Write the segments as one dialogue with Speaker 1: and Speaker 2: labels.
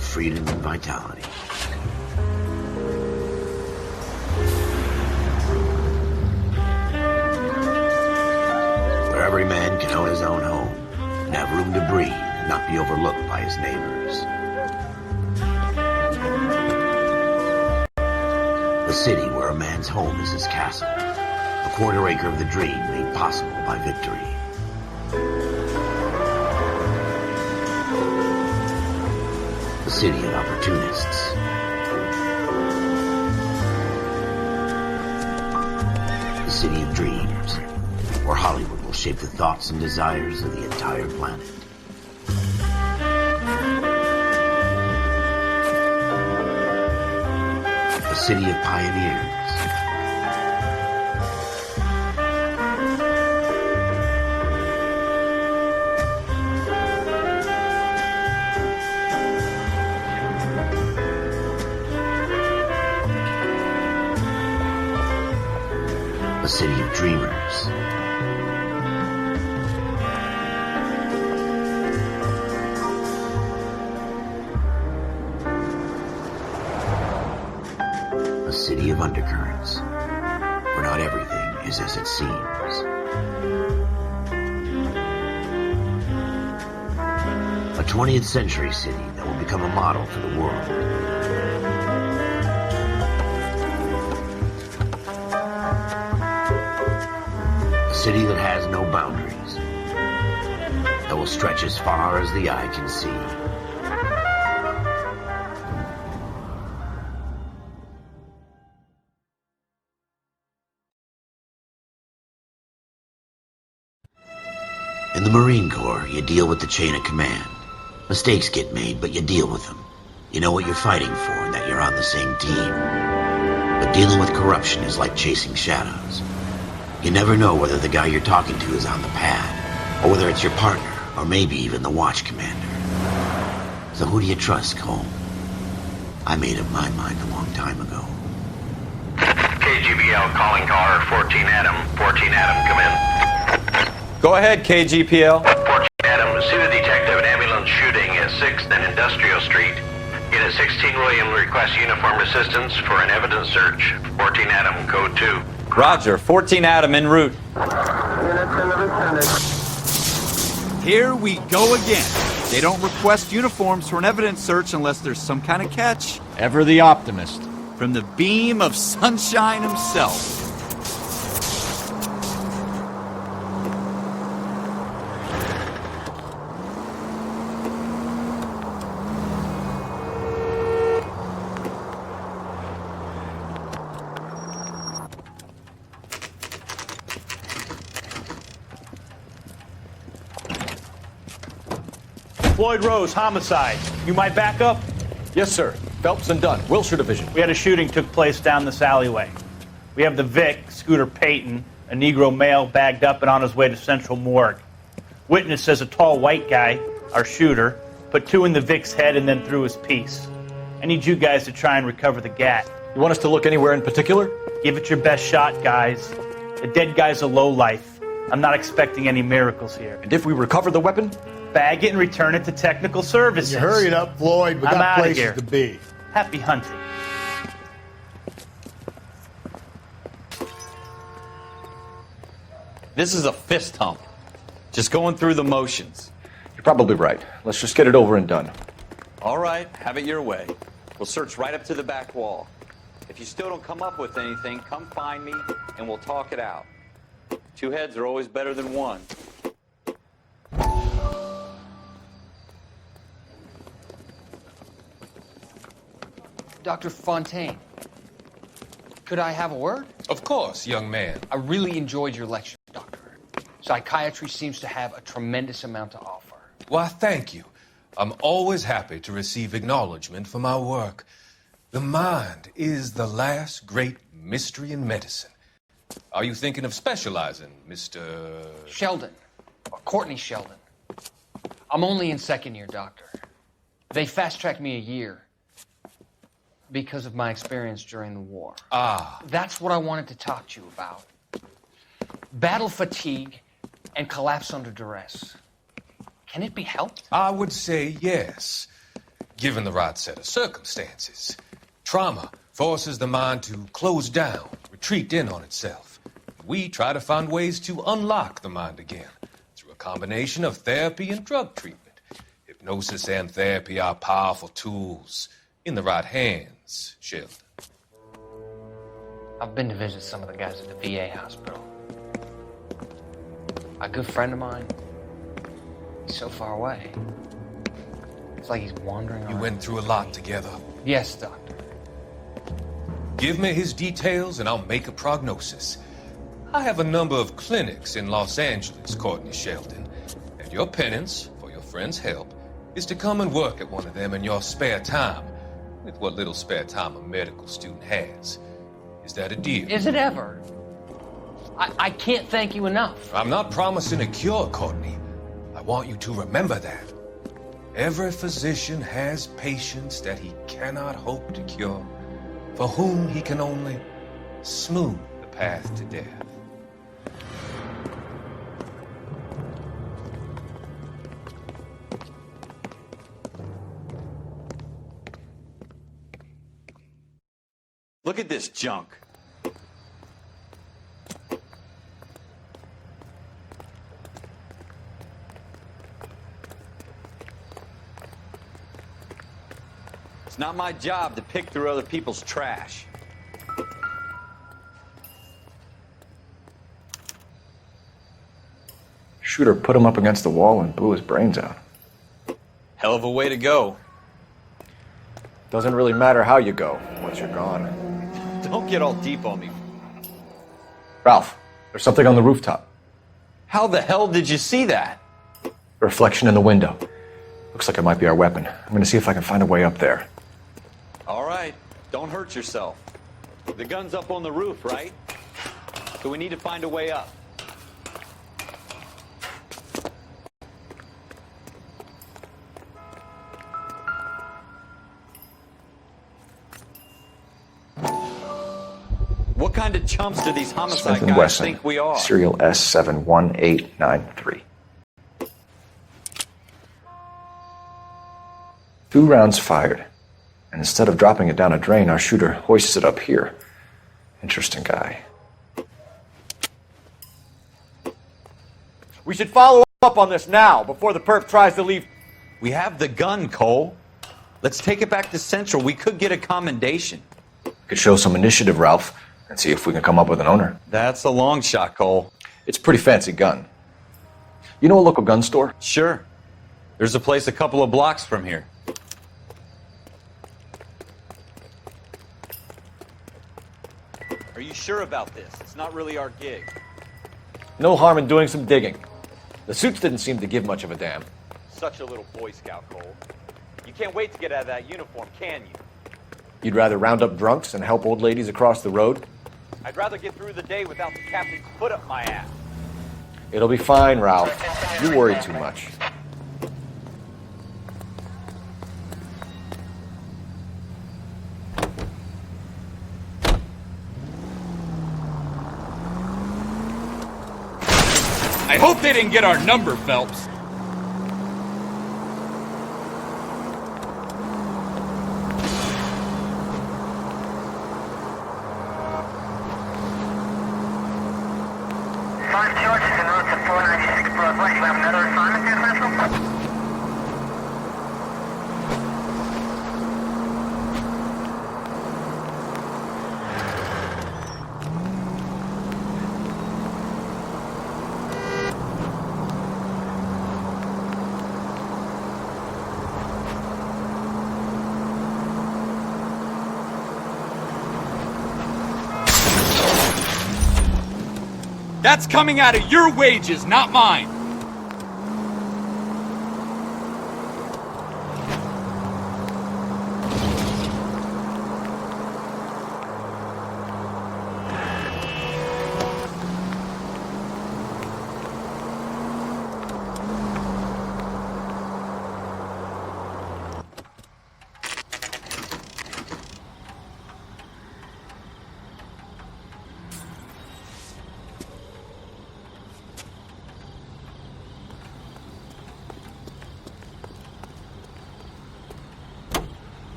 Speaker 1: of freedom and vitality. Where every man can own his own home and have room to breathe and not be overlooked by his neighbors. The city where a man's home is his castle, a quarter acre of the dream made possible by victory. The city of opportunists. The city of dreams, where Hollywood will shape the thoughts and desires of the entire planet. The city of pioneers. The city of dreamers. A city of undercurrents, where not everything is as it seems. A 20th century city that will become a model for the world. A city that has no boundaries, that will stretch as far as the eye can see. In the Marine Corps, you deal with the chain of command. Mistakes get made, but you deal with them. You know what you're fighting for and that you're on the same team. But dealing with corruption is like chasing shadows. You never know whether the guy you're talking to is on the pad, or whether it's your partner, or maybe even the watch commander. So who do you trust, Cole? I made up my mind a long time ago.
Speaker 2: KGBL calling caller 14 Adam. 14 Adam, come in.
Speaker 3: Go ahead, KGPL.
Speaker 2: 14 Adam, see the detective, an ambulance shooting at 6th and Industrial Street. Unit 16 William requests uniformed assistance for an evidence search. 14 Adam, code 2.
Speaker 3: Roger, 14 Adam en route.
Speaker 4: Here we go again. They don't request uniforms for an evidence search unless there's some kind of catch.
Speaker 5: Ever the optimist.
Speaker 4: From the beam of sunshine himself.
Speaker 6: Floyd Rose, homicide. You my backup?
Speaker 5: Yes, sir. Phelps and Dunn, Wilshire Division.
Speaker 6: We had a shooting took place down this alleyway. We have the Vic, Scooter Payton, a Negro male bagged up and on his way to Central Morgue. Witness says a tall white guy, our shooter, put 2 in the Vic's head and then threw his piece. I need you guys to try and recover the gat.
Speaker 5: You want us to look anywhere in particular?
Speaker 6: Give it your best shot, guys. The dead guy's a lowlife. I'm not expecting any miracles here.
Speaker 5: And if we recover the weapon?
Speaker 6: Bag it and return it to technical services.
Speaker 7: You hurry it up, Floyd. We
Speaker 6: I'm
Speaker 7: got
Speaker 6: outta
Speaker 7: places
Speaker 6: here.
Speaker 7: to be.
Speaker 6: Happy hunting.
Speaker 3: This is a fist hump. Just going through the motions.
Speaker 5: You're probably right. Let's just get it over and done.
Speaker 3: All right, have it your way. We'll search right up to the back wall. If you still don't come up with anything, come find me and we'll talk it out. 2 heads are always better than 1.
Speaker 8: Dr. Fontaine, could I have a word?
Speaker 9: Of course, young man.
Speaker 8: I really enjoyed your lecture, Doctor. Psychiatry seems to have a tremendous amount to offer.
Speaker 9: Why, thank you. I'm always happy to receive acknowledgement for my work. The mind is the last great mystery in medicine. Are you thinking of specializing, Mr.
Speaker 8: Sheldon, or Courtney Sheldon. I'm only in 2nd year, Doctor. They fast-tracked me a year because of my experience during the war.
Speaker 9: Ah.
Speaker 8: That's what I wanted to talk to you about. Battle fatigue and collapse under duress. Can it be helped?
Speaker 9: I would say yes. given the right set of circumstances. Trauma forces the mind to close down, retreat in on itself. We try to find ways to unlock the mind again through a combination of therapy and drug treatment. Hypnosis and therapy are powerful tools in the right hands, Sheldon.
Speaker 8: I've been to visit some of the guys at the VA hospital. A good friend of mine, he's so far away. It's like he's wandering around.
Speaker 9: You went through a lot together.
Speaker 8: Yes, Doctor.
Speaker 9: Give me his details and I'll make a prognosis. I have a number of clinics in Los Angeles, Courtney Sheldon, and your penance for your friend's help is to come and work at one of them in your spare time, with what little spare time a medical student has. Is that a deal?
Speaker 8: Is it ever? I can't thank you enough.
Speaker 9: I'm not promising a cure, Courtney. I want you to remember that. Every physician has patients that he cannot hope to cure, for whom he can only smooth the path to death.
Speaker 3: Look at this junk. It's not my job to pick through other people's trash.
Speaker 5: Shooter put him up against the wall and blew his brains out.
Speaker 3: Hell of a way to go.
Speaker 5: Doesn't really matter how you go once you're gone.
Speaker 3: Don't get all deep on me.
Speaker 5: Ralph, there's something on the rooftop.
Speaker 3: How the hell did you see that?
Speaker 5: A reflection in the window. Looks like it might be our weapon. I'm gonna see if I can find a way up there.
Speaker 3: All right, don't hurt yourself. The gun's up on the roof, right? So we need to find a way up. What kind of chumps do these homicide
Speaker 5: Smith &
Speaker 3: guys
Speaker 5: Wesson,
Speaker 3: think we are?
Speaker 5: serial S71893. 2 rounds fired. And instead of dropping it down a drain, our shooter hoists it up here. Interesting guy.
Speaker 4: We should follow up on this now, before the perp tries to leave.
Speaker 3: We have the gun, Cole. Let's take it back to Central. We could get a commendation.
Speaker 5: Could show some initiative, Ralph, and see if we can come up with an owner.
Speaker 3: That's a long shot, Cole.
Speaker 5: It's a pretty fancy gun. You know a local gun store?
Speaker 3: Sure. There's a place a couple of blocks from here. Are you sure about this? It's not really our gig.
Speaker 5: No harm in doing some digging. The suits didn't seem to give much of a damn.
Speaker 3: Such a little Boy Scout, Cole. You can't wait to get out of that uniform, can you?
Speaker 5: You'd rather round up drunks and help old ladies across the road?
Speaker 3: I'd rather get through the day without the captain's foot up my ass.
Speaker 5: It'll be fine, Ralph. You worry too much.
Speaker 4: I hope they didn't get our number, Phelps. That's coming out of your wages, not mine.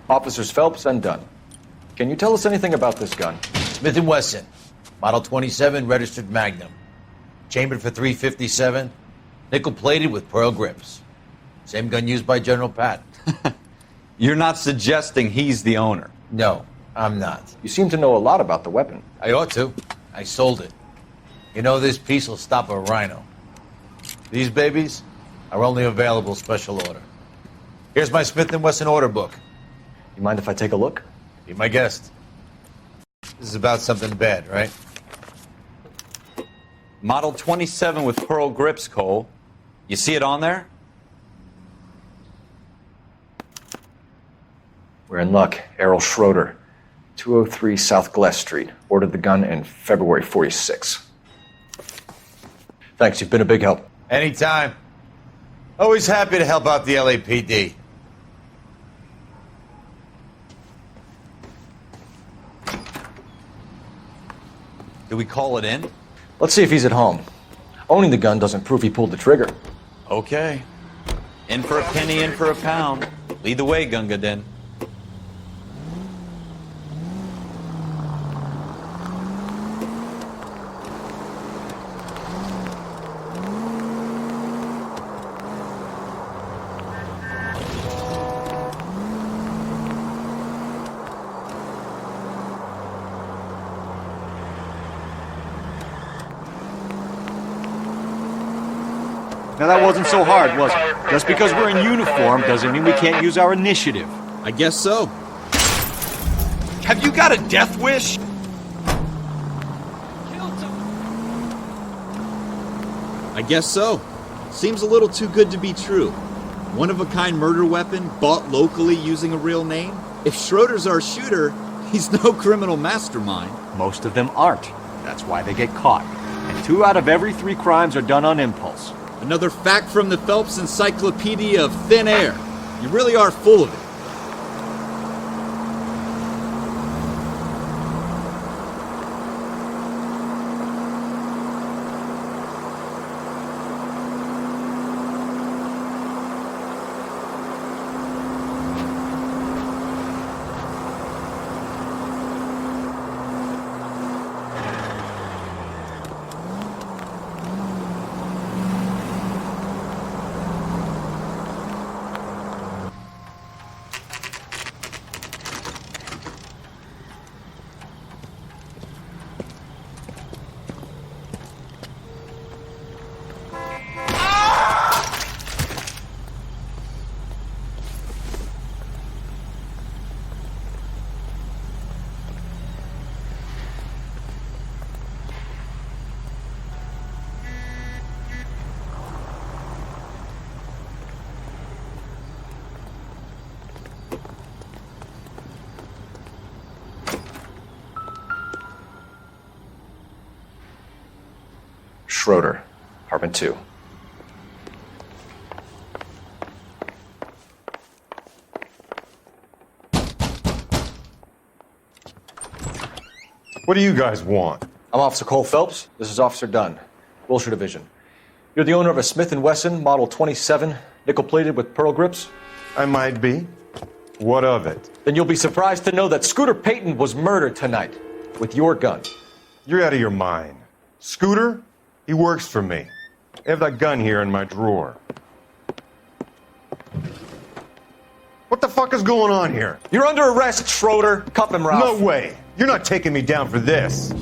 Speaker 5: Officers Phelps and Dunn. Can you tell us anything about this gun?
Speaker 7: Smith & Wesson, Model 27, registered Magnum. Chambered for .357, nickel-plated with pearl grips. Same gun used by General Patton.
Speaker 3: You're not suggesting he's the owner?
Speaker 7: No, I'm not.
Speaker 5: You seem to know a lot about the weapon.
Speaker 7: I ought to. I sold it. You know, this piece will stop a rhino. These babies are only available special order. Here's my Smith & Wesson order book.
Speaker 5: You mind if I take a look?
Speaker 7: Be my guest. This is about something bad, right?
Speaker 3: Model 27 with pearl grips, Cole. You see it on there?
Speaker 5: We're in luck. Errol Schroeder, 203 South Glass Street. Ordered the gun in February '46. Thanks, you've been a big help.
Speaker 7: Anytime. Always happy to help out the LAPD.
Speaker 3: Do we call it in?
Speaker 5: Let's see if he's at home. Owning the gun doesn't prove he pulled the trigger.
Speaker 3: Okay. In for a penny, in for a pound. Lead the way, Gunga Din.
Speaker 4: Now that wasn't so hard, was it? Just because we're in uniform doesn't mean we can't use our initiative.
Speaker 10: I guess so.
Speaker 4: Have you got a death wish?
Speaker 10: I guess so. Seems a little too good to be true. One-of-a-kind murder weapon bought locally using a real name? If Schroeder's our shooter, he's no criminal mastermind.
Speaker 4: Most of them aren't. That's why they get caught. And 2 out of every 3 crimes are done on impulse.
Speaker 10: Another fact from the Phelps Encyclopedia of Thin Air. You really are full of it.
Speaker 5: Schroeder, apartment 2.
Speaker 11: What do you guys want?
Speaker 5: I'm Officer Cole Phelps. This is Officer Dunn, Wilshire Division. You're the owner of a Smith & Wesson Model 27, nickel-plated with pearl grips?
Speaker 11: I might be. What of it?
Speaker 5: Then you'll be surprised to know that Scooter Payton was murdered tonight with your gun.
Speaker 11: You're out of your mind. Scooter? He works for me. I have that gun here in my drawer. What the fuck is going on here?
Speaker 5: You're under arrest, Schroeder. Cuff him, Ralph.
Speaker 11: No way. You're not taking me down for this.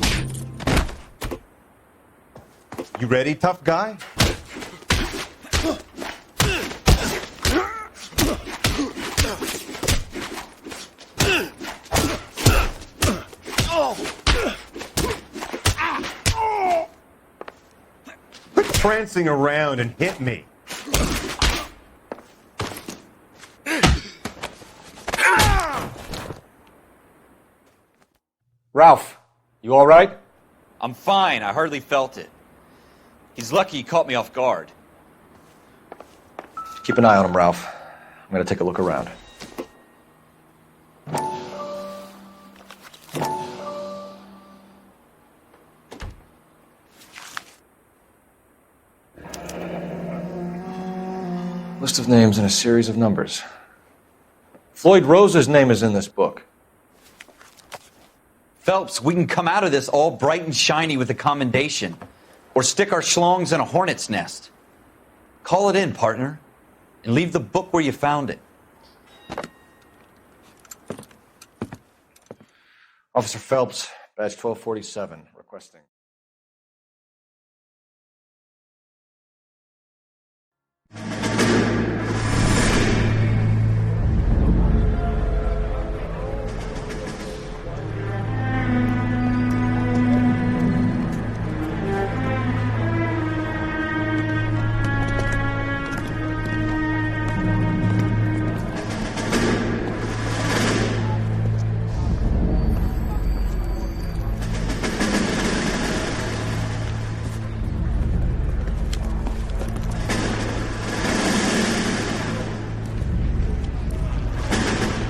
Speaker 11: You ready, tough guy? Quit prancing around and hit me.
Speaker 5: Ralph, you all right?
Speaker 3: I'm fine. I hardly felt it. He's lucky he caught me off guard.
Speaker 5: Keep an eye on him, Ralph. I'm going to take a look around. List of names and a series of numbers. Floyd Rose's name is in this book.
Speaker 4: Phelps, we can come out of this all bright and shiny with a commendation. Or stick our schlongs in a hornet's nest. Call it in, partner. And leave the book where you found it.
Speaker 5: Officer Phelps, badge 1247, requesting.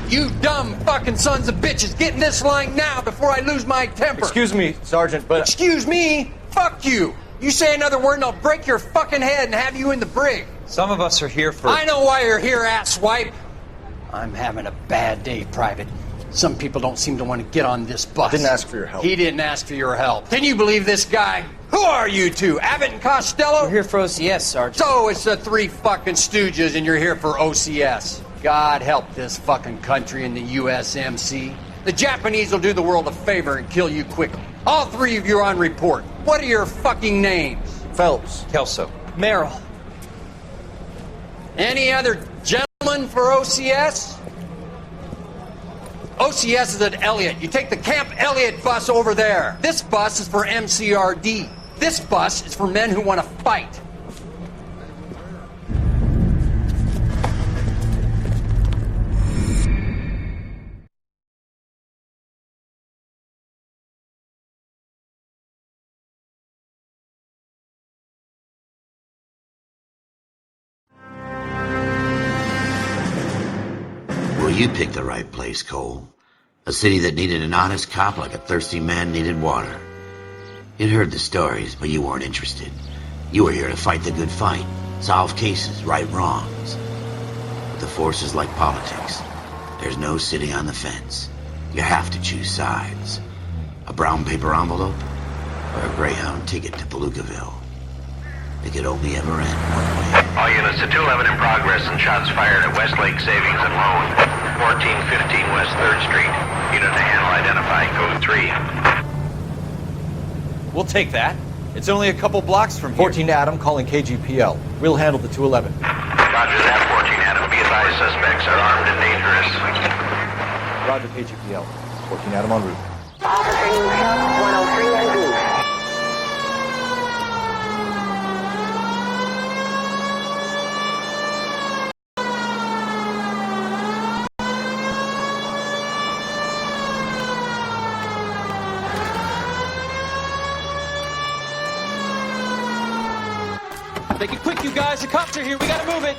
Speaker 8: You dumb fucking sons of bitches, get in this line now before I lose my temper.
Speaker 5: Excuse me, Sergeant, but...
Speaker 8: Excuse me? Fuck you. You say another word and I'll break your fucking head and have you in the brig.
Speaker 4: Some of us are here for...
Speaker 8: I know why you're here, asswipe. I'm having a bad day, Private. Some people don't seem to want to get on this bus.
Speaker 5: Didn't ask for your help.
Speaker 8: He didn't ask for your help. Can you believe this guy? Who are you two? Abbott and Costello?
Speaker 12: We're here for OCS, Sergeant.
Speaker 8: So it's the three fucking stooges and you're here for OCS. God help this fucking country and the USMC. The Japanese will do the world a favor and kill you quickly. All three of you are on report. What are your fucking names?
Speaker 5: Phelps.
Speaker 4: Kelso.
Speaker 12: Merrill.
Speaker 8: Any other gentlemen for OCS? OCS is at Elliott. You take the Camp Elliott bus over there. This bus is for MCRD. This bus is for men who want to fight.
Speaker 1: Well, you picked the right place, Cole. A city that needed an honest cop like a thirsty man needed water. You'd heard the stories, but you weren't interested. You were here to fight the good fight, solve cases, right wrongs. But the force is like politics. There's no sitting on the fence. You have to choose sides. A brown paper envelope or a Greyhound ticket to Palookaville. It could only ever end one way.
Speaker 2: All units to 211 in progress and shots fired at Westlake Savings and Loan, 1415 West 3rd Street. Unit to handle identify, code 3.
Speaker 4: We'll take that. It's only a couple blocks from here.
Speaker 5: 14 Adam calling KGPL. We'll handle the 211.
Speaker 2: Roger that, 14 Adam. Be advised, suspects are armed and dangerous.
Speaker 5: Roger, KGPL. 14 Adam en route.
Speaker 13: Officer Newshot, 103 en route.
Speaker 4: Make it quick, you guys. The cops are here. We gotta move it.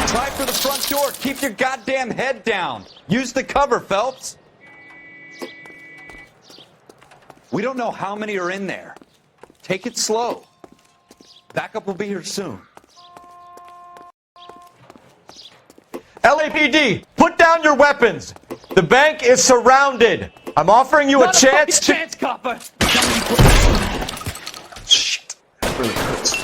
Speaker 4: Try for the front door. Keep your goddamn head down. Use the cover, Phelps. We don't know how many are in there. Take it slow. Backup will be here soon.
Speaker 5: LAPD, put down your weapons. The bank is surrounded. I'm offering you a chance to...
Speaker 4: chance, copper.
Speaker 5: Shit, that really hurts.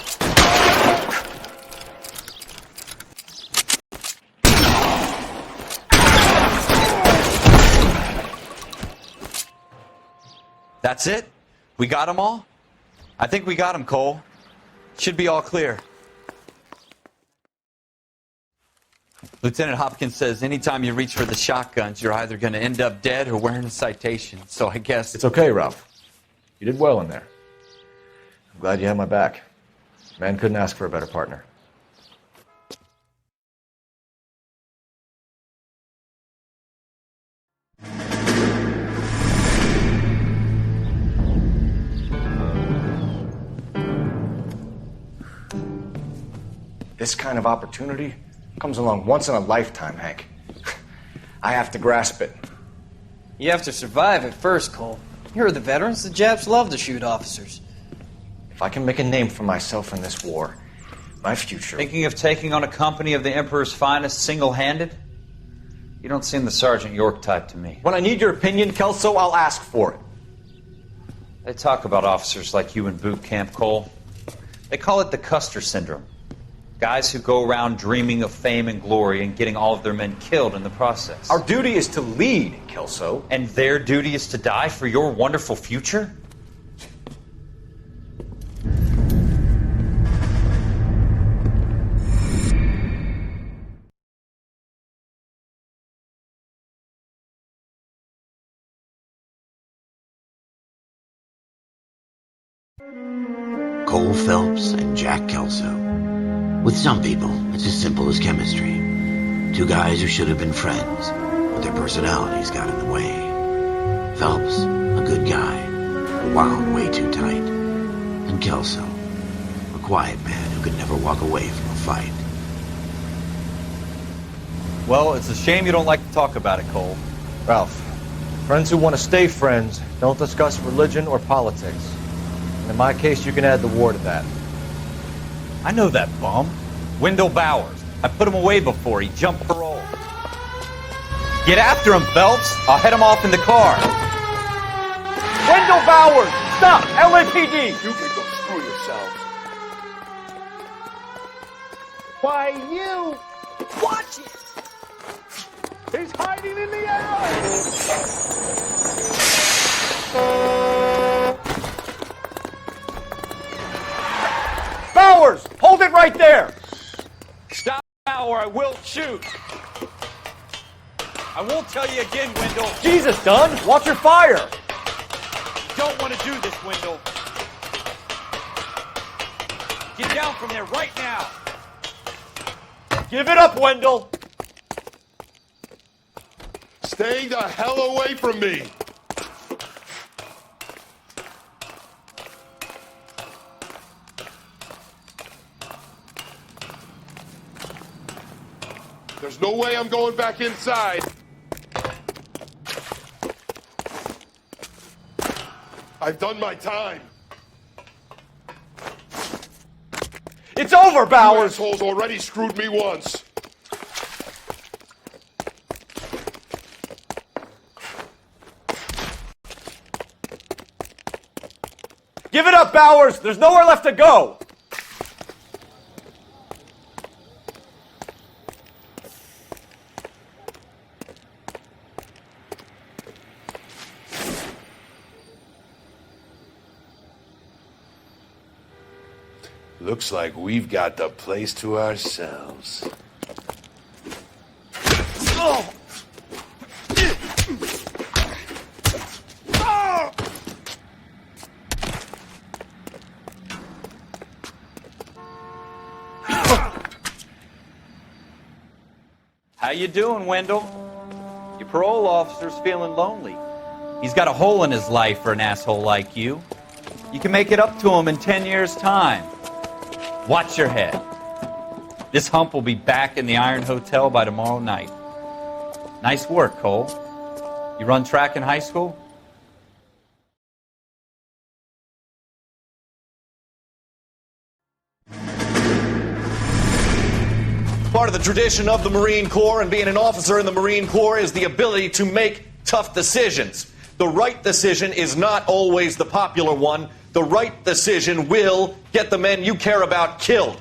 Speaker 4: That's it? We got them all? I think we got them, Cole. Should be all clear. Lieutenant Hopkins says anytime you reach for the shotguns, you're either going to end up dead or wearing a citation. So I guess...
Speaker 5: It's okay, Ralph. You did well in there. I'm glad you had my back. Man couldn't ask for a better partner. This kind of opportunity comes along once in a lifetime, Hank. I have to grasp it.
Speaker 12: You have to survive at first, Cole. You're the veterans. The Japs love to shoot officers.
Speaker 5: If I can make a name for myself in this war, my future...
Speaker 4: Thinking of taking on a company of the Emperor's finest single-handed? You don't seem the Sergeant York type to me.
Speaker 5: When I need your opinion, Kelso, I'll ask for it.
Speaker 4: They talk about officers like you in boot camp, Cole. They call it the Custer Syndrome. Guys who go around dreaming of fame and glory and getting all of their men killed in the process.
Speaker 5: Our duty is to lead, Kelso.
Speaker 4: And their duty is to die for your wonderful future?
Speaker 1: Cole Phelps and Jack Kelso. With some people, it's as simple as chemistry. Two guys who should have been friends, but their personalities got in the way. Phelps, a good guy, wound way too tight. And Kelso, a quiet man who could never walk away from a fight.
Speaker 4: Well, it's a shame you don't like to talk about it, Cole.
Speaker 5: Ralph, friends who want to stay friends don't discuss religion or politics. And in my case, you can add the war to that.
Speaker 4: I know that bum. Wendell Bowers. I put him away before. He jumped parole. Get after him, Phelps. I'll head him off in the car.
Speaker 5: Wendell Bowers! Stop! LAPD!
Speaker 14: You can go screw yourselves.
Speaker 15: Why, you...
Speaker 14: Watch it!
Speaker 15: He's hiding in the alley!
Speaker 5: Bowers! Hold it right there!
Speaker 4: Stop now or I will shoot. I won't tell you again, Wendell.
Speaker 5: Jesus, Dunn! Watch your fire!
Speaker 4: You don't want to do this, Wendell. Get down from there right now.
Speaker 5: Give it up, Wendell!
Speaker 14: Stay the hell away from me! There's no way I'm going back inside. I've done my time.
Speaker 5: It's over, Bowers!
Speaker 14: You assholes already screwed me once.
Speaker 5: Give it up, Bowers! There's nowhere left to go!
Speaker 14: Looks like we've got the place to ourselves.
Speaker 15: Oh! Oh!
Speaker 4: How you doing, Wendell? Your parole officer's feeling lonely. He's got a hole in his life for an asshole like you. You can make it up to him in 10 years' time. Watch your head. This hump will be back in the Iron Hotel by tomorrow night. Nice work, Cole. You run track in high school?
Speaker 16: Part of the tradition of the Marine Corps and being an officer in the Marine Corps is the ability to make tough decisions. The right decision is not always the popular one. The right decision will get the men you care about killed.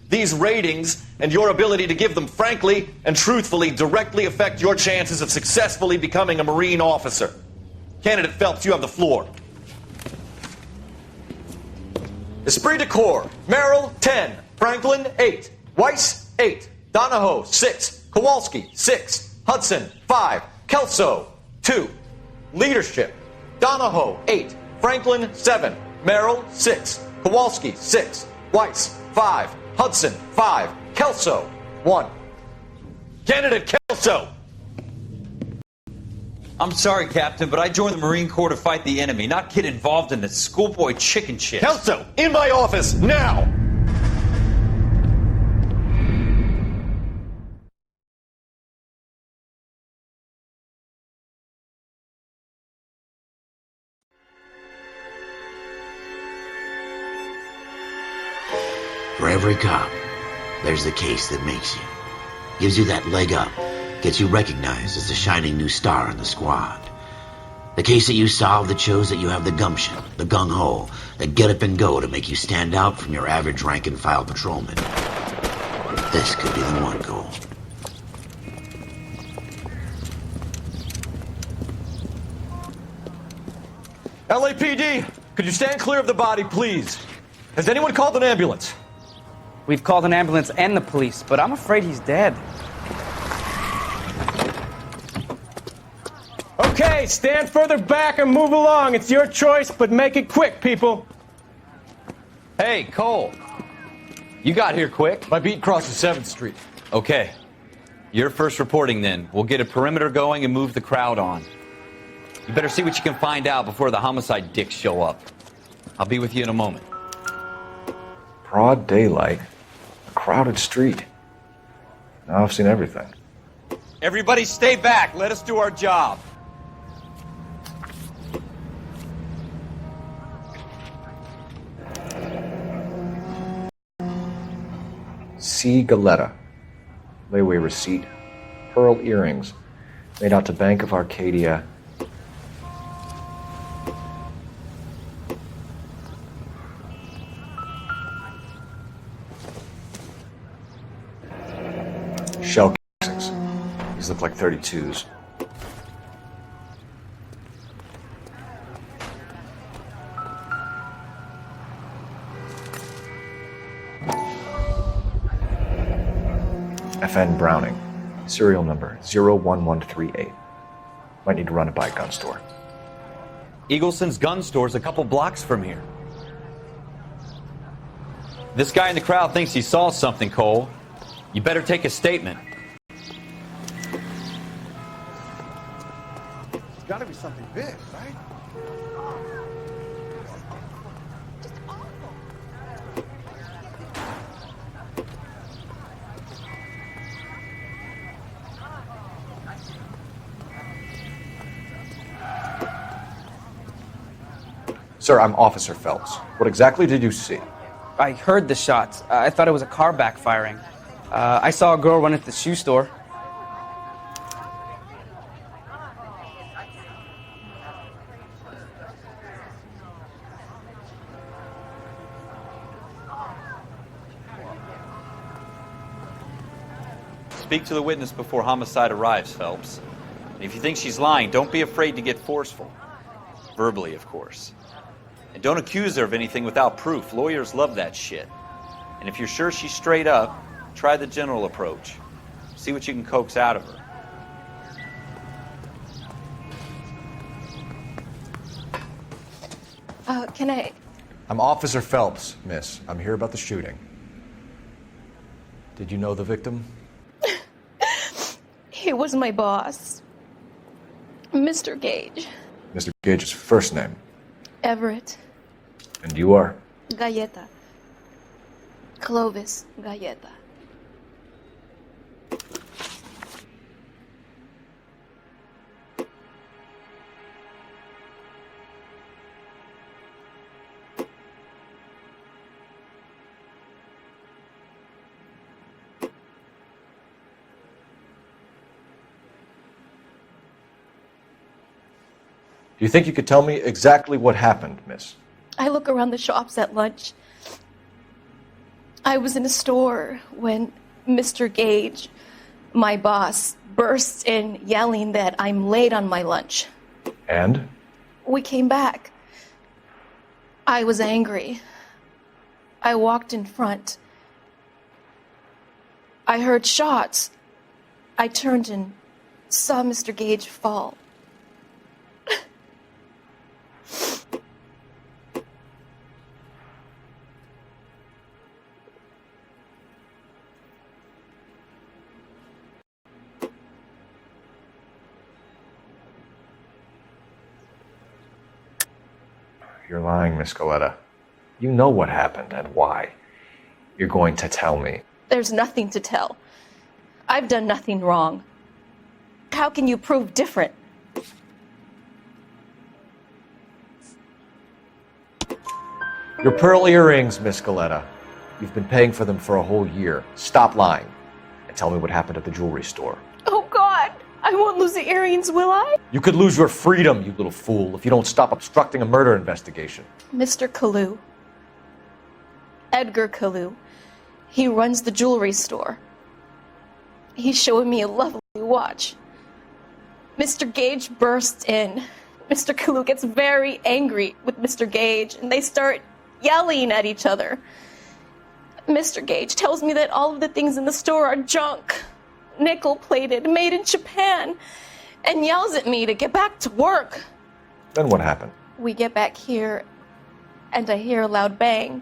Speaker 16: These ratings and your ability to give them frankly and truthfully directly affect your chances of successfully becoming a Marine officer. Candidate Phelps, you have the floor. Esprit de Corps, Merrill, 10. Franklin, 8. Weiss, 8. Donahoe, 6. Kowalski, 6. Hudson, 5. Kelso, 2. Leadership, Donahoe, 8. Franklin, 7. Merrill, 6. Kowalski, 6. Weiss, 5. Hudson, 5. Kelso, 1. Candidate Kelso!
Speaker 4: I'm sorry, Captain, but I joined the Marine Corps to fight the enemy, not get involved in this schoolboy chicken shit.
Speaker 16: Kelso, in my office, now!
Speaker 1: For every cop, there's the case that makes you. Gives you that leg up, gets you recognized as the shining new star in the squad. The case that you solve that shows that you have the gumption, the gung-ho, the get up and go to make you stand out from your average rank-and-file patrolman. This could be the one, Cole.
Speaker 5: LAPD, could you stand clear of the body, please? Has anyone called an ambulance?
Speaker 12: We've called an ambulance and the police, but I'm afraid he's dead.
Speaker 15: Okay, stand further back and move along. It's your choice, but make it quick, people.
Speaker 4: Hey, Cole. You got here quick.
Speaker 5: My beat crosses 7th Street.
Speaker 4: Okay. You're first reporting then. We'll get a perimeter going and move the crowd on. You better see what you can find out before the homicide dicks show up. I'll be with you in a moment.
Speaker 5: Broad daylight. A crowded street. Now I've seen everything.
Speaker 4: Everybody stay back. Let us do our job.
Speaker 5: C. Galetta. Layaway receipt. Pearl earrings. Made out to Bank of Arcadia. Shell casings. These look like 32s. FN Browning. Serial number 01138. Might need to run it by a gun store.
Speaker 4: Eagleson's gun store's a couple blocks from here. This guy in the crowd thinks he saw something, Cole. You better take a statement.
Speaker 15: It's gotta be something big, right?
Speaker 5: Sir, I'm Officer Phelps. What exactly did you see?
Speaker 12: I heard the shots. I thought it was a car backfiring. I saw a girl run into the shoe store.
Speaker 4: Speak to the witness before homicide arrives, Phelps. And if you think she's lying, don't be afraid to get forceful. Verbally, of course. And don't accuse her of anything without proof. Lawyers love that shit. And if you're sure she's straight up, try the general approach. See what you can coax out of her.
Speaker 17: Can I...
Speaker 5: I'm Officer Phelps, miss. I'm here about the shooting. Did you know the victim?
Speaker 17: He was my boss. Mr. Gage.
Speaker 5: Mr. Gage's first name.
Speaker 17: Everett.
Speaker 5: And you are?
Speaker 17: Galleta. Clovis Galleta.
Speaker 5: Do you think you could tell me exactly what happened, miss?
Speaker 17: I look around the shops at lunch. I was in a store when Mr. Gage, my boss, bursts in yelling that I'm late on my lunch.
Speaker 5: And?
Speaker 17: We came back. I was angry. I walked in front. I heard shots. I turned and saw Mr. Gage fall.
Speaker 5: You're lying, Miss Galetta. You know what happened and why. You're going to tell me.
Speaker 17: There's nothing to tell. I've done nothing wrong. How can you prove different?
Speaker 5: Your pearl earrings, Miss Galetta. You've been paying for them for a whole year. Stop lying and tell me what happened at the jewelry store.
Speaker 17: Oh, God. I won't lose the earrings, will I?
Speaker 5: You could lose your freedom, you little fool, if you don't stop obstructing a murder investigation.
Speaker 17: Mr. Kalu. Edgar Kalu. He runs the jewelry store. He's showing me a lovely watch. Mr. Gage bursts in. Mr. Kalu gets very angry with Mr. Gage, and they start yelling at each other. Mr. Gage tells me that all of the things in the store are junk, nickel-plated, made in Japan, and yells at me to get back to work.
Speaker 5: Then what happened?
Speaker 17: We get back here, and I hear a loud bang.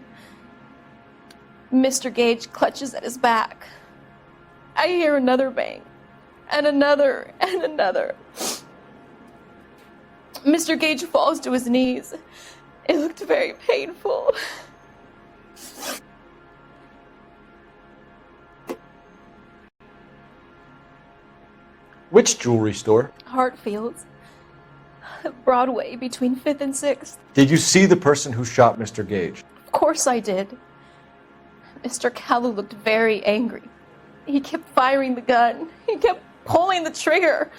Speaker 17: Mr. Gage clutches at his back. I hear another bang, and another, and another. Mr. Gage falls to his knees. It looked very painful.
Speaker 5: Which jewelry store?
Speaker 17: Hartfield's. Broadway, between 5th and 6th.
Speaker 5: Did you see the person who shot Mr. Gage?
Speaker 17: Of course I did. Mr. Kalu looked very angry. He kept firing the gun. He kept pulling the trigger.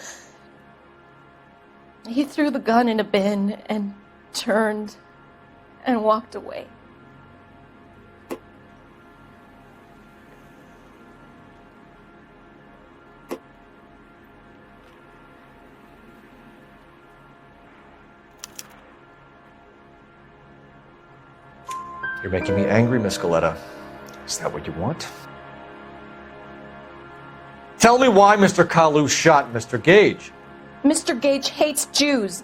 Speaker 17: He threw the gun in a bin and turned and walked away.
Speaker 5: You're making me angry, Miss Galetta. Is that what you want? Tell me why Mr. Kalu shot Mr. Gage.
Speaker 17: Mr. Gage hates Jews.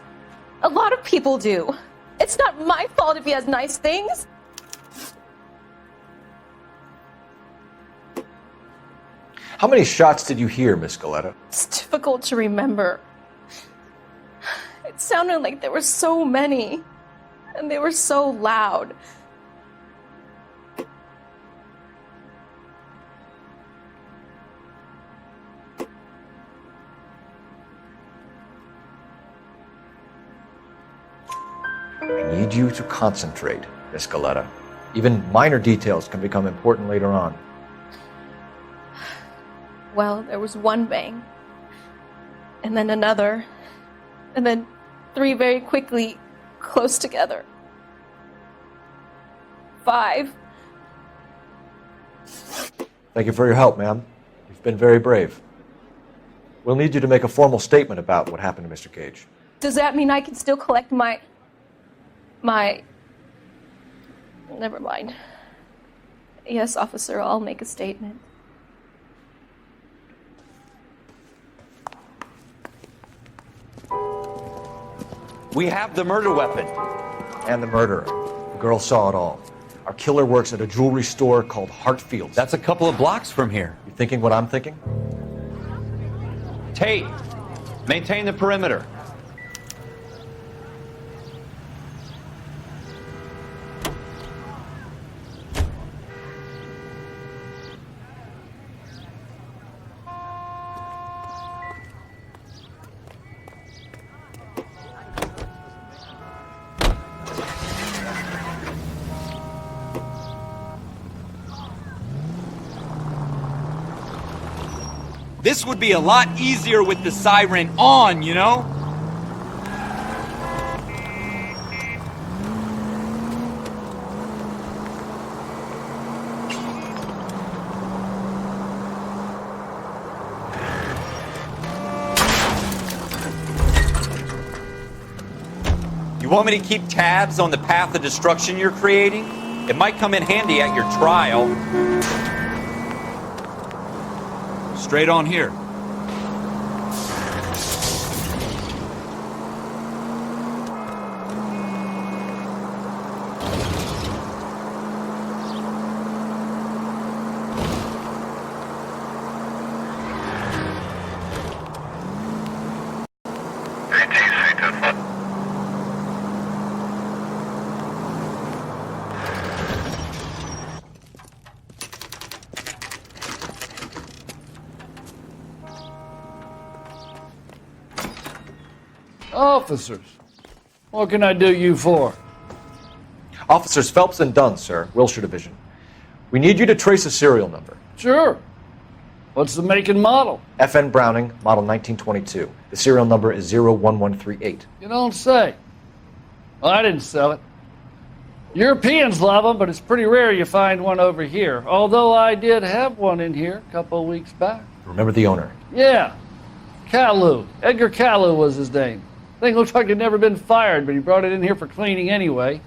Speaker 17: A lot of people do. It's not my fault if he has nice things.
Speaker 5: How many shots did you hear, Miss Galetta?
Speaker 17: It's difficult to remember. It sounded like there were so many, and they were so loud.
Speaker 5: I need you to concentrate, Miss Galetta. Even minor details can become important later on.
Speaker 17: Well, there was one bang, and then another, and then 3 very quickly, close together. 5.
Speaker 5: Thank you for your help, ma'am. You've been very brave. We'll need you to make a formal statement about what happened to Mr. Gage.
Speaker 17: Does that mean I can still collect my... Never mind. Yes, officer, I'll make a statement.
Speaker 4: We have the murder weapon.
Speaker 5: And the murderer. The girl saw it all. Our killer works at a jewelry store called Hartfield's.
Speaker 4: That's a couple of blocks from here.
Speaker 5: You thinking what I'm thinking?
Speaker 4: Tate, maintain the perimeter.
Speaker 18: This would be a lot easier with the siren on, you know?
Speaker 4: You want me to keep tabs on the path of destruction you're creating? It might come in handy at your trial.
Speaker 18: Straight on here.
Speaker 19: Officers, what can I do you for?
Speaker 5: Officers Phelps and Dunn, sir, Wilshire Division. We need you to trace a serial number.
Speaker 19: Sure. What's the make and model?
Speaker 5: FN Browning, model 1922. The serial number is 01138.
Speaker 19: You don't say. Well, I didn't sell it. Europeans love them, but it's pretty rare you find one over here. Although I did have one in here a couple of weeks back.
Speaker 5: Remember the owner?
Speaker 19: Yeah. Kalu. Edgar Kalu was his name. Thing looks like it'd never been fired, but he brought it in here for cleaning anyway.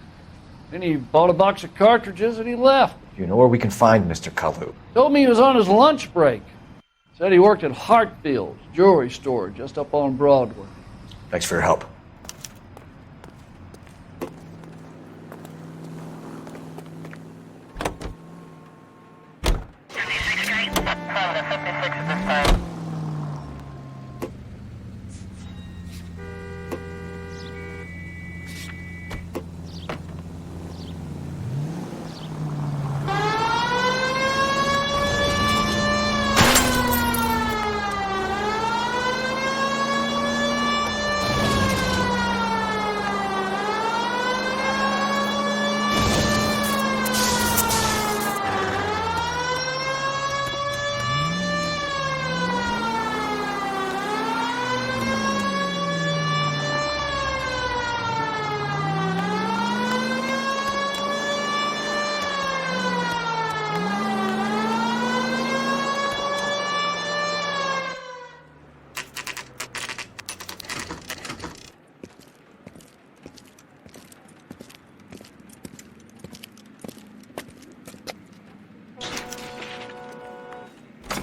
Speaker 19: Then he bought a box of cartridges and he left.
Speaker 5: You know where we can find Mr. Kalu?
Speaker 19: Told me he was on his lunch break. Said he worked at Hartfield's jewelry store just up on Broadway.
Speaker 5: Thanks for your help.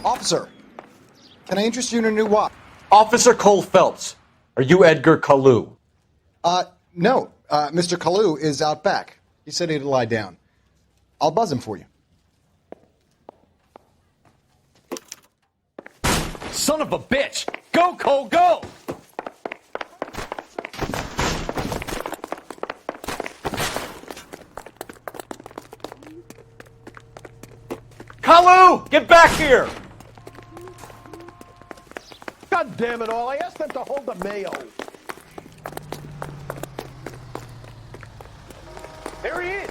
Speaker 20: Officer, can I interest you in a new watch?
Speaker 5: Officer Cole Phelps, are you Edgar Kalu?
Speaker 20: No. Mr. Kalu is out back. He said he'd lie down. I'll buzz him for you.
Speaker 4: Son of a bitch! Go, Cole, go! Kalu! Get back here!
Speaker 15: God damn it all, I asked them to hold the mayo. There he is.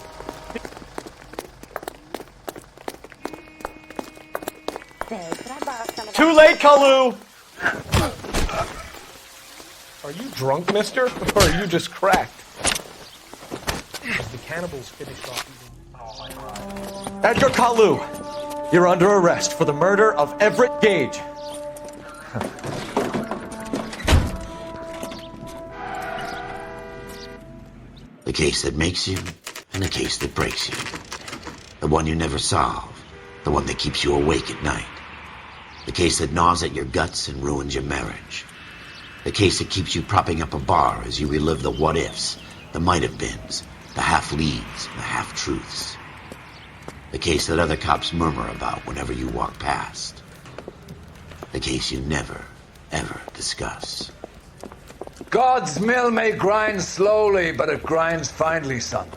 Speaker 4: Too late, Kalu!
Speaker 15: Are you drunk, mister? Or are you just cracked? The cannibals finished off.
Speaker 5: Edgar Kalu, you're under arrest for the murder of Everett Gage.
Speaker 1: The case that makes you, and the case that breaks you. The one you never solve, the one that keeps you awake at night. The case that gnaws at your guts and ruins your marriage. The case that keeps you propping up a bar as you relive the what-ifs, the might-have-beens, the half-leads, and the half-truths. The case that other cops murmur about whenever you walk past. The case you never, ever discuss.
Speaker 21: God's mill may grind slowly, but it grinds finely, son.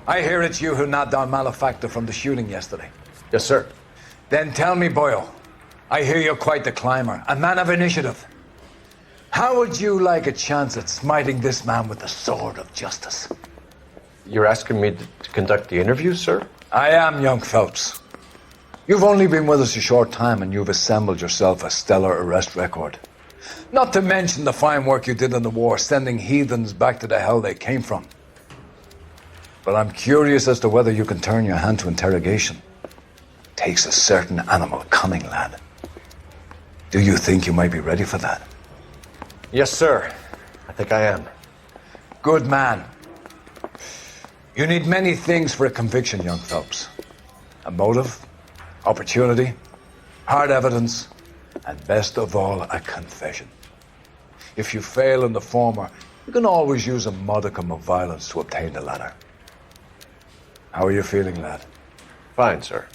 Speaker 21: I hear it's you who nabbed down Malefactor from the shooting yesterday.
Speaker 5: Yes, sir.
Speaker 21: Then tell me, Boyle, I hear you're quite the climber, a man of initiative. How would you like a chance at smiting this man with the sword of justice?
Speaker 5: You're asking me to conduct the interview, sir?
Speaker 21: I am, young Phelps. You've only been with us a short time and you've assembled yourself a stellar arrest record. Not to mention the fine work you did in the war, sending heathens back to the hell they came from. But I'm curious as to whether you can turn your hand to interrogation. Takes a certain animal cunning, lad. Do you think you might be ready for that?
Speaker 5: Yes, sir. I think I am.
Speaker 21: Good man. You need many things for a conviction, young Phelps. A motive, opportunity, hard evidence, and best of all, a confession. If you fail in the former, you can always use a modicum of violence to obtain the latter. How are you feeling, lad?
Speaker 5: Fine, sir.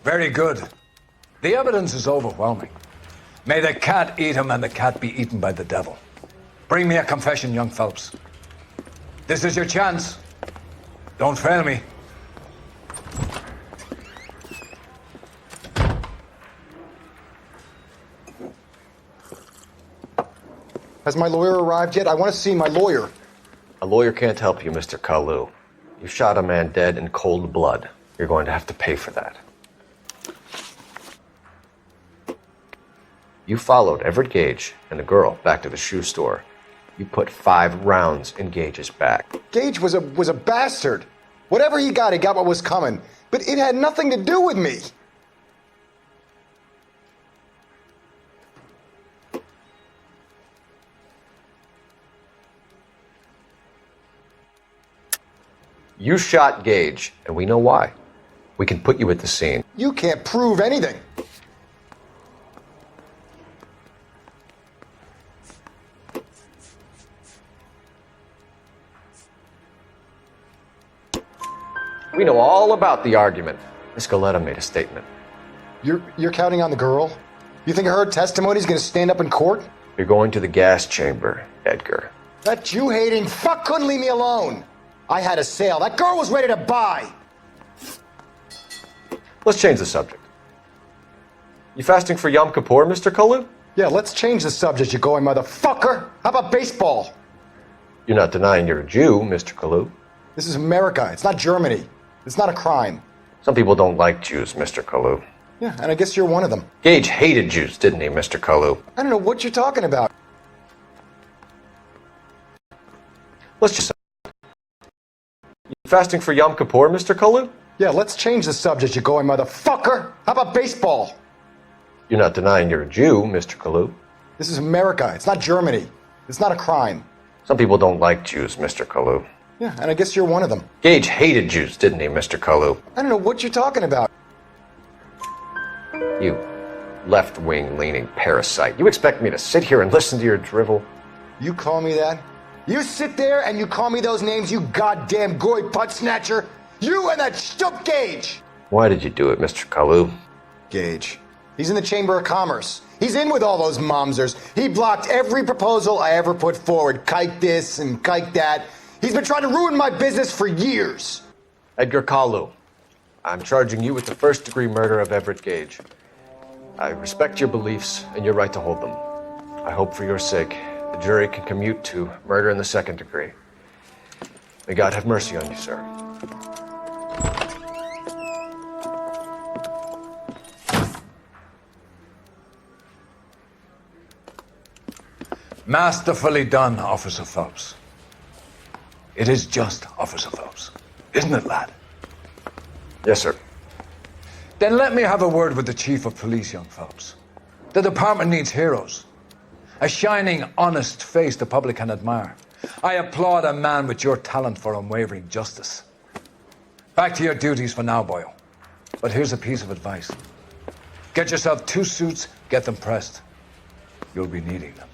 Speaker 21: Very good. The evidence is overwhelming. May the cat eat him and the cat be eaten by the devil. Bring me a confession, young Phelps. This is your chance. Don't fail me.
Speaker 20: Has my lawyer arrived yet? I want to see my lawyer.
Speaker 5: A lawyer can't help you, Mr. Kalu. You shot a man dead in cold blood. You're going to have to pay for that. You followed Everett Gage and the girl back to the shoe store. You put 5 rounds in Gage's back.
Speaker 20: Gage was a bastard. Whatever he got what was coming. But it had nothing to do with me.
Speaker 5: You shot Gage, and we know why. We can put you at the scene.
Speaker 20: You can't prove anything.
Speaker 5: We know all about the argument. Miss Goleta made a statement.
Speaker 20: You're counting on the girl? You think her testimony's gonna stand up in court?
Speaker 5: You're going to the gas chamber, Edgar.
Speaker 20: That Jew-hating fuck couldn't leave me alone. I had a sale. That girl was ready to buy.
Speaker 5: Let's change the subject. You fasting for Yom Kippur, Mr. Kalu?
Speaker 20: Yeah, let's change the subject, you going motherfucker. How about baseball?
Speaker 5: You're not denying you're a Jew, Mr. Kalu.
Speaker 20: This is America. It's not Germany. It's not a crime.
Speaker 5: Some people don't like Jews, Mr. Kalu.
Speaker 20: Yeah, and I guess you're one of them.
Speaker 5: Gage hated Jews, didn't he, Mr. Kalu?
Speaker 20: I don't know what you're talking about.
Speaker 5: Let's just... You fasting for Yom Kippur, Mr. Kalu?
Speaker 20: Yeah, let's change the subject, you going motherfucker. How about baseball?
Speaker 5: You're not denying you're a Jew, Mr. Kalu.
Speaker 20: This is America. It's not Germany. It's not a crime.
Speaker 5: Some people don't like Jews, Mr. Kalu.
Speaker 20: Yeah, and I guess you're one of them.
Speaker 5: Gage hated Jews, didn't he, Mr. Kalu?
Speaker 20: I don't know what you're talking about.
Speaker 5: You left-wing leaning parasite. You expect me to sit here and listen to your drivel?
Speaker 20: You call me that? You sit there and you call me those names, you goddamn goy putt snatcher? You and that shtup Gage!
Speaker 5: Why did you do it, Mr. Kalu?
Speaker 20: Gage. He's in the Chamber of Commerce. He's in with all those momsers. He blocked every proposal I ever put forward. Kike this and kike that. He's been trying to ruin my business for years.
Speaker 5: Edgar Kalu, I'm charging you with the first-degree murder of Everett Gage. I respect your beliefs and your right to hold them. I hope for your sake the jury can commute to murder in the second degree. May God have mercy on you, sir.
Speaker 21: Masterfully done, Officer Phelps. It is just Officer Phelps. Isn't it, lad?
Speaker 5: Yes, sir.
Speaker 21: Then let me have a word with the Chief of Police, young Phelps. The department needs heroes. A shining, honest face the public can admire. I applaud a man with your talent for unwavering justice. Back to your duties for now, Boyle. But here's a piece of advice. Get yourself 2 suits, get them pressed. You'll be needing them.